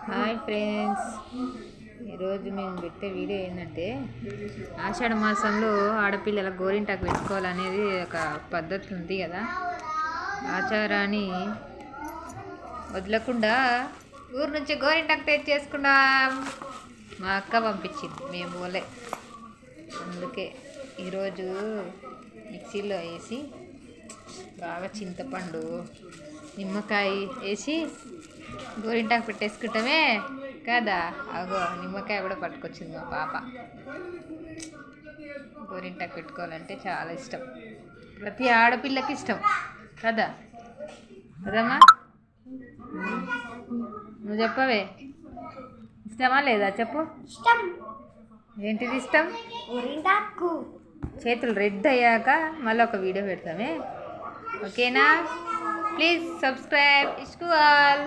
Hi friends, ఈరోజు మేము పెట్టే వీడియో ఏంటంటే ఆషాఢ మాసంలో ఆడపిల్లల గోరింటాకు పెట్టుకోవాలనేది ఒక పద్ధతి ఉంది కదా. ఆచారాన్ని వదలకుండా ఊరు నుంచి గోరింటాకు తెచ్చేసుకున్నాం. మా అక్క పంపించింది, మేము పోలే. అందుకే ఈరోజు మిక్సీలో వేసి బాగా చింతపండు నిమ్మకాయ వేసి గోరింటాకు పెట్టేసుకుంటామే కదా. అగో నిమ్మకాయ కూడా పట్టుకొచ్చింది మా పాప. గోరింటాకు పెట్టుకోవాలంటే చాలా ఇష్టం, ప్రతి ఆడపిల్లకి ఇష్టం కదా. కదమ్మా, నువ్వు చెప్పవే, ఇష్టమా లేదా చెప్పు. ఏంటిది ఇష్టం? గోరింటాకు. చేతులు రెడ్ అయ్యాక మళ్ళీ ఒక వీడియో పెడతామే, ఓకేనా? Please subscribe Ishq all.